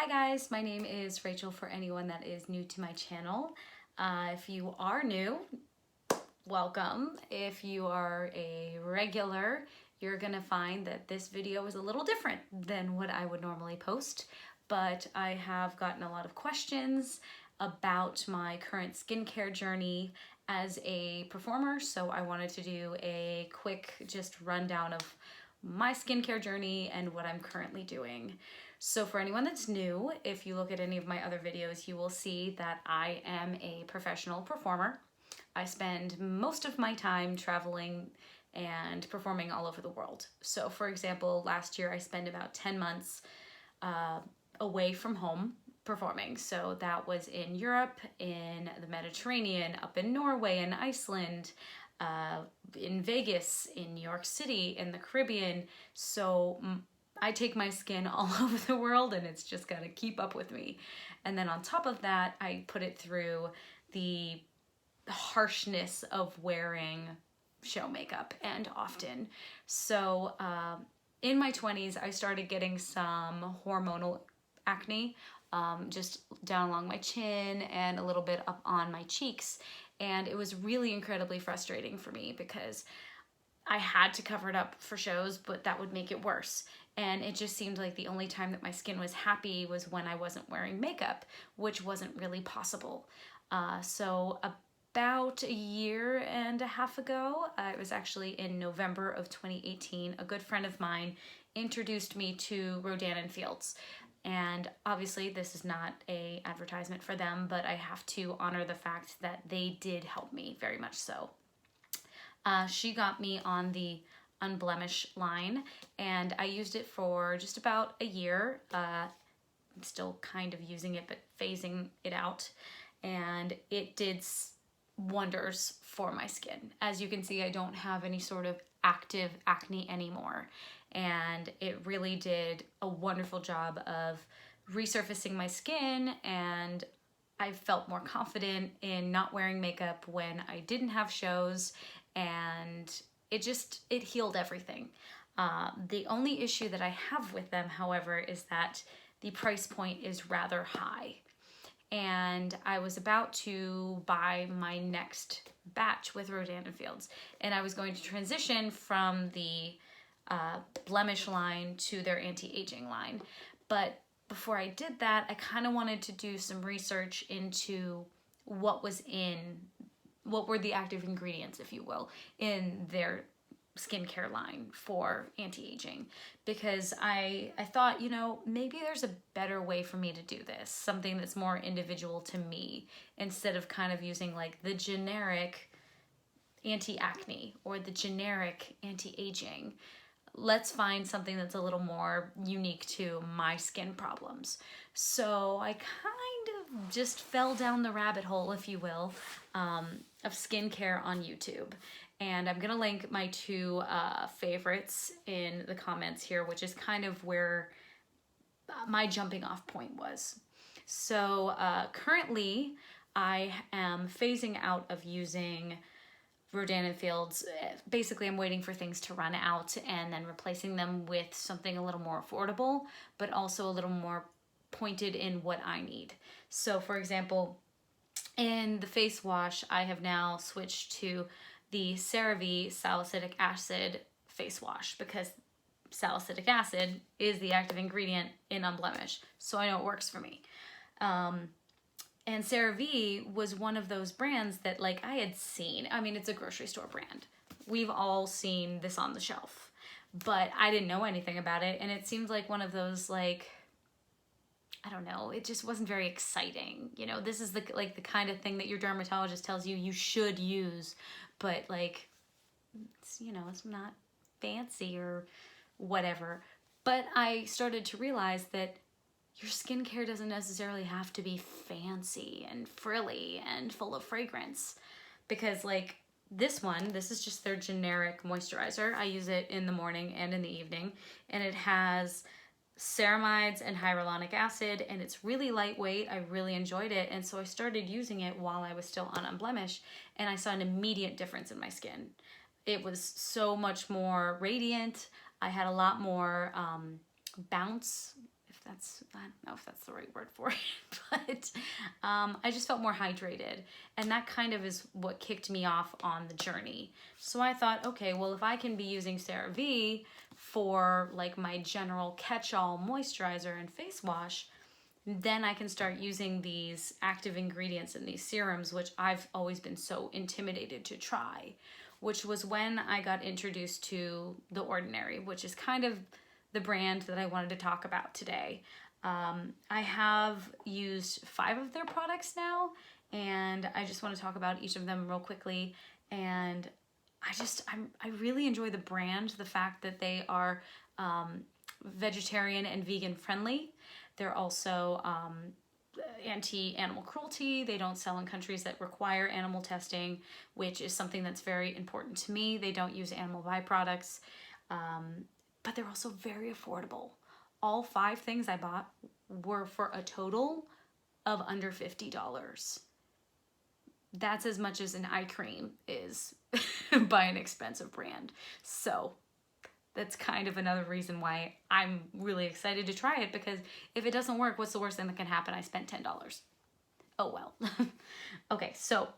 Hi guys, my name is Rachel for anyone that is new to my channel. If you are new, welcome. If you are a regular, you're gonna find that this video is a little different than what I would normally post, but I have gotten a lot of questions about my current skincare journey as a performer, so I wanted to do a quick just rundown of my skincare journey and what I'm currently doing. So for anyone that's new, if you look at any of my other videos, you will see that I am a professional performer. I spend most of my time traveling and performing all over the world. So for example, last year I spent about 10 months away from home performing. So that was in Europe, in the Mediterranean, up in Norway and Iceland, in Vegas, in New York City, in the Caribbean. So I take my skin all over the world and it's just gotta keep up with me. And then on top of that, I put it through the harshness of wearing show makeup and often. So in my 20s, I started getting some hormonal acne, just down along my chin and a little bit up on my cheeks. And it was really incredibly frustrating for me because I had to cover it up for shows, but that would make it worse. And it just seemed like the only time that my skin was happy was when I wasn't wearing makeup, which wasn't really possible. So about a year and a half ago, it was actually in November of 2018, a good friend of mine introduced me to Rodan and Fields. And obviously this is not an advertisement for them, but I have to honor the fact that they did help me very much so. She got me on the Unblemished line and I used it for just about a year. I'm still kind of using it, but phasing it out. And it did wonders for my skin. As you can see, I don't have any sort of active acne anymore. And it really did a wonderful job of resurfacing my skin, and I felt more confident in not wearing makeup when I didn't have shows, and it healed everything. The only issue that I have with them, however, is that the price point is rather high. And I was about to buy my next batch with Rodan and Fields, and I was going to transition from the blemish line to their anti-aging line. But before I did that, I kind of wanted to do some research into what were the active ingredients, if you will, in their skincare line for anti-aging, because I thought, you know, maybe there's a better way for me to do this, something that's more individual to me, instead of kind of using like the generic anti-acne or the generic anti-aging. Let's find something that's a little more unique to my skin problems. So I kind of just fell down the rabbit hole, if you will, of skincare on YouTube. And I'm gonna link my two favorites in the comments here, which is kind of where my jumping off point was. So currently I am phasing out of using Rodan and Fields. Basically, I'm waiting for things to run out and then replacing them with something a little more affordable, but also a little more pointed in what I need. So for example, in the face wash, I have now switched to the Cerave salicylic acid face wash because salicylic acid is the active ingredient in Unblemished, so I know it works for me. And Cerave was one of those brands that like I had seen. I mean, it's a grocery store brand. We've all seen this on the shelf, but I didn't know anything about it. And it seemed like one of those, like, I don't know, it just wasn't very exciting. You know, this is the kind of thing that your dermatologist tells you you should use, but like, it's, you know, it's not fancy or whatever. But I started to realize that your skincare doesn't necessarily have to be fancy and frilly and full of fragrance, because like this is just their generic moisturizer. I use it in the morning and in the evening, and it has ceramides and hyaluronic acid, and it's really lightweight. I really enjoyed it, and so I started using it while I was still on Unblemished, and I saw an immediate difference in my skin. It was so much more radiant. I had a lot more bounce, if that's, I I don't know if that's the right word for it, but I just felt more hydrated. And that kind of is what kicked me off on the journey. So I thought, okay, well, if I can be using Cerave for like my general catch-all moisturizer and face wash, then I can start using these active ingredients in these serums, which I've always been so intimidated to try, which was when I got introduced to The Ordinary, which is kind of the brand that I wanted to talk about today. I have used 5 of their products now, and I just want to talk about each of them real quickly. And I really enjoy the brand, the fact that they are vegetarian and vegan friendly. They're also anti-animal cruelty. They don't sell in countries that require animal testing, which is something that's very important to me. They don't use animal byproducts, but they're also very affordable. All 5 things I bought were for a total of under $50. That's as much as an eye cream is by an expensive brand. So that's kind of another reason why I'm really excited to try it, because if it doesn't work, what's the worst thing that can happen? I spent $10. Oh well. Okay, so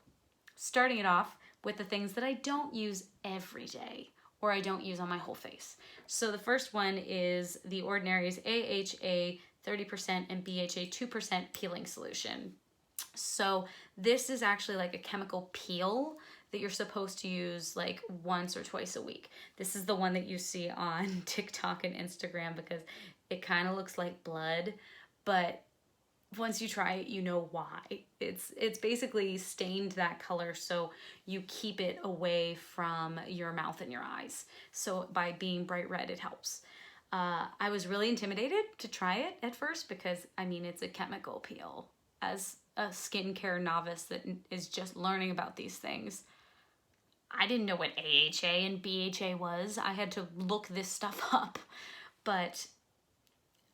starting it off with the things that I don't use every day or I don't use on my whole face. So the first one is the Ordinaries AHA 30% and BHA 2% peeling solution. So this is actually like a chemical peel that you're supposed to use like once or twice a week. This is the one that you see on TikTok and Instagram because it kind of looks like blood, but once you try it, you know why. It's basically stained that color so you keep it away from your mouth and your eyes. So by being bright red, it helps. I was really intimidated to try it at first because, I mean, it's a chemical peel. As a skincare novice that is just learning about these things, I didn't know what AHA and BHA was. I had to look this stuff up. But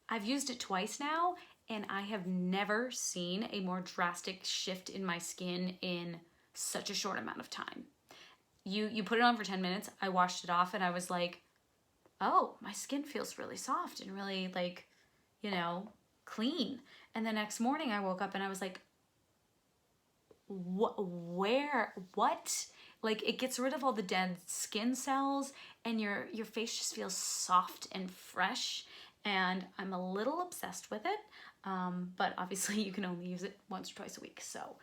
I've used it twice now, and I have never seen a more drastic shift in my skin in such a short amount of time. You put it on for 10 minutes, I washed it off, and I was like, oh, my skin feels really soft and really, like, you know, clean. And the next morning I woke up and I was like, what? Like, it gets rid of all the dead skin cells and your face just feels soft and fresh. And I'm a little obsessed with it. But obviously you can only use it once or twice a week. So,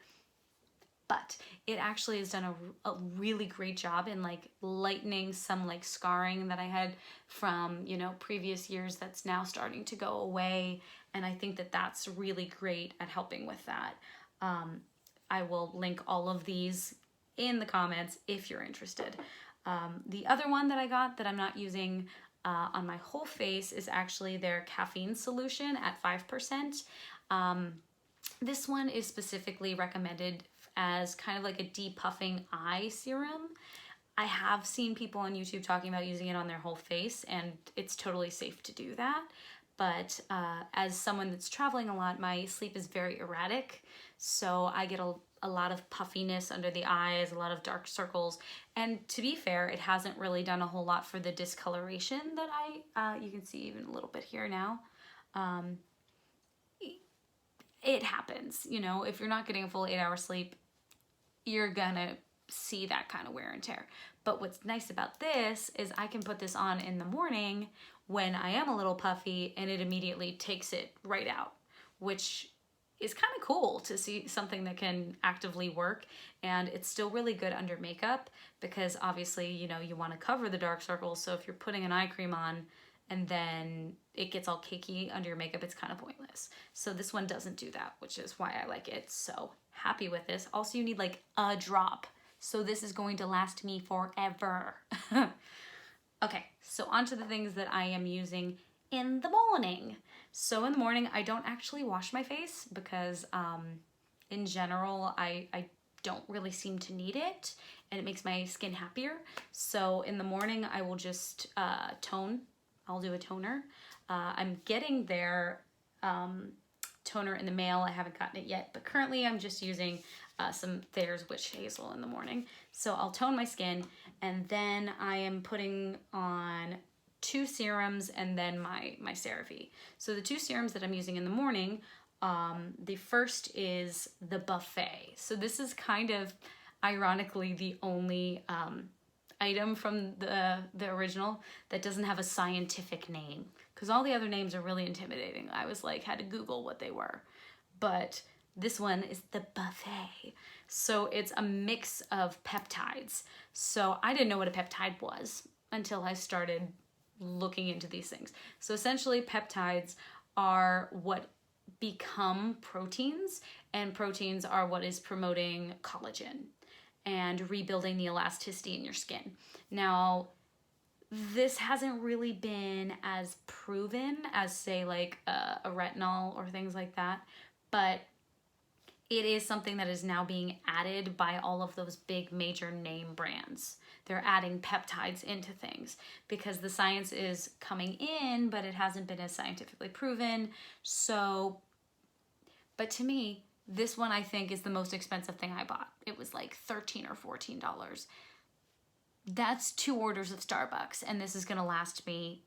but it actually has done a really great job in like lightening some like scarring that I had from, you know, previous years that's now starting to go away. And I think that that's really great at helping with that. I will link all of these in the comments if you're interested. The other one that I got that I'm not using on my whole face is actually their caffeine solution at 5%. This one is specifically recommended as kind of like a depuffing eye serum. I have seen people on YouTube talking about using it on their whole face, and it's totally safe to do that. But as someone that's traveling a lot, my sleep is very erratic. So I get a lot of puffiness under the eyes, a lot of dark circles. And to be fair, it hasn't really done a whole lot for the discoloration that you can see even a little bit here now. It happens, you know, if you're not getting a full 8-hour sleep, you're gonna see that kind of wear and tear. But what's nice about this is I can put this on in the morning when I am a little puffy and it immediately takes it right out, which is kind of cool to see something that can actively work. And it's still really good under makeup because obviously, you know, you want to cover the dark circles. So if you're putting an eye cream on and then it gets all cakey under your makeup, it's kind of pointless. So this one doesn't do that, which is why I like it. So happy with this. Also, you need like a drop. So this is going to last me forever. Okay, so on to the things that I am using in the morning. So in the morning, I don't actually wash my face because in general, I don't really seem to need it and it makes my skin happier. So in the morning, I will just tone. I'll do a toner. I'm getting their toner in the mail. I haven't gotten it yet, but currently I'm just using some Thayer's Witch Hazel in the morning. So I'll tone my skin and then I am putting on 2 serums and then my Cerave. So the 2 serums that I'm using in the morning, the first is the Buffet. So this is kind of ironically the only item from the original that doesn't have a scientific name, because all the other names are really intimidating. I was like, had to Google what they were. But this one is the Buffet. So it's a mix of peptides. So I didn't know what a peptide was until I started looking into these things. So essentially peptides are what become proteins, and proteins are what is promoting collagen and rebuilding the elasticity in your skin. Now, this hasn't really been as proven as, say, like a retinol or things like that, but it is something that is now being added by all of those big major name brands. They're adding peptides into things because the science is coming in, but it hasn't been as scientifically proven. So, but to me, this one I think is the most expensive thing I bought. It was like $13 or $14. That's 2 orders of Starbucks, and this is gonna last me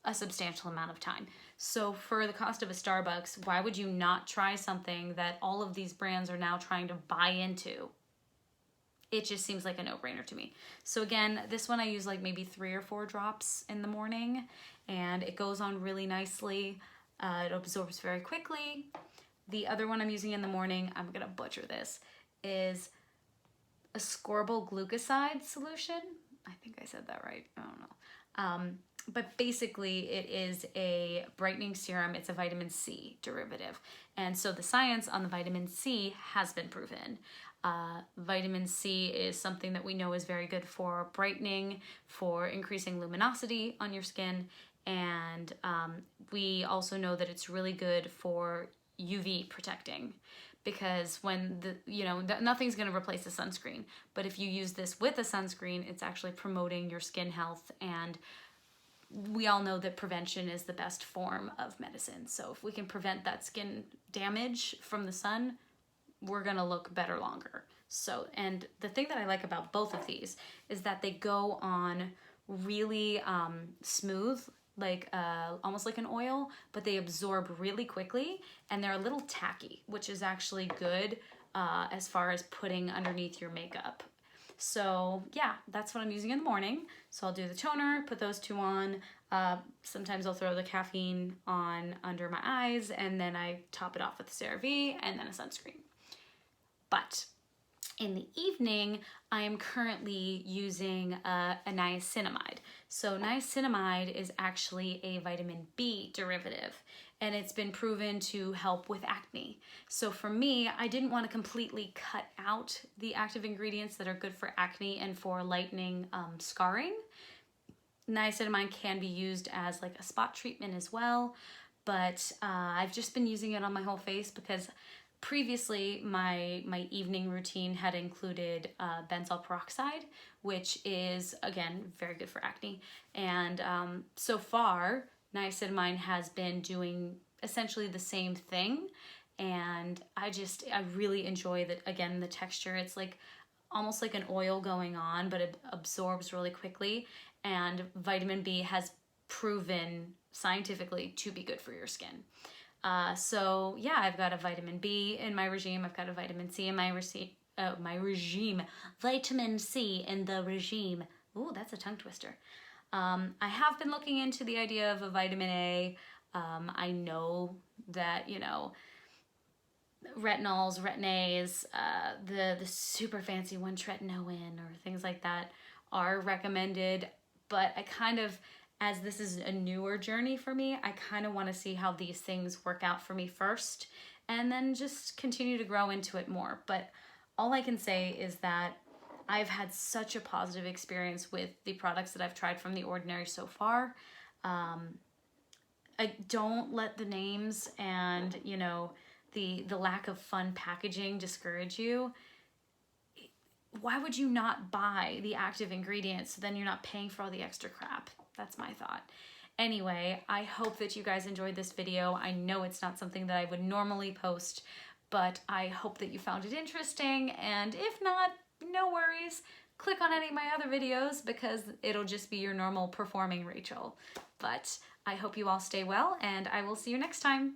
a substantial amount of time. So for the cost of a Starbucks, why would you not try something that all of these brands are now trying to buy into? It just seems like a no-brainer to me. So again, this one I use like maybe 3 or 4 drops in the morning, and it goes on really nicely. It absorbs very quickly. The other one I'm using in the morning, I'm gonna butcher this, is a Scorable Glucoside solution. I think I said that right, I don't know. But basically it is a brightening serum. It's a vitamin C derivative. And so the science on the vitamin C has been proven. Vitamin C is something that we know is very good for brightening, for increasing luminosity on your skin. And we also know that it's really good for UV protecting, because when nothing's going to replace a sunscreen, but if you use this with a sunscreen, it's actually promoting your skin health. And we all know that prevention is the best form of medicine. So if we can prevent that skin damage from the sun, we're going to look better longer. So, and the thing that I like about both of these is that they go on really smooth, like almost like an oil, but they absorb really quickly, and they're a little tacky, which is actually good as far as putting underneath your makeup. So yeah, that's what I'm using in the morning. So I'll do the toner, put those 2 on. Sometimes I'll throw the caffeine on under my eyes, and then I top it off with the Cerave and then a sunscreen. But in the evening, I am currently using a niacinamide. So niacinamide is actually a vitamin B derivative, and it's been proven to help with acne. So for me, I didn't want to completely cut out the active ingredients that are good for acne and for lightening scarring. Niacinamide can be used as like a spot treatment as well, but I've just been using it on my whole face because previously my evening routine had included benzoyl peroxide, which is, again, very good for acne. And so far, niacinamide has been doing essentially the same thing. And I really enjoy that, again, the texture. It's like almost like an oil going on, but it absorbs really quickly. And vitamin B has proven scientifically to be good for your skin. So yeah, I've got a vitamin B in my regime. I've got a vitamin C in my regime. Vitamin C in the regime. Ooh, that's a tongue twister. I have been looking into the idea of a vitamin A. I know that, retinols, retin-A's, the super fancy one, tretinoin or things like that are recommended, but I kind of, as this is a newer journey for me, I kind of want to see how these things work out for me first and then just continue to grow into it more. But all I can say is that I've had such a positive experience with the products that I've tried from the Ordinaries so far. I don't let the names and, the lack of fun packaging discourage you. Why would you not buy the active ingredients so then you're not paying for all the extra crap? That's my thought. Anyway, I hope that you guys enjoyed this video. I know it's not something that I would normally post, but I hope that you found it interesting. And if not, no worries. click on any of my other videos because it'll just be your normal performing Rachel. But I hope you all stay well, and I will see you next time.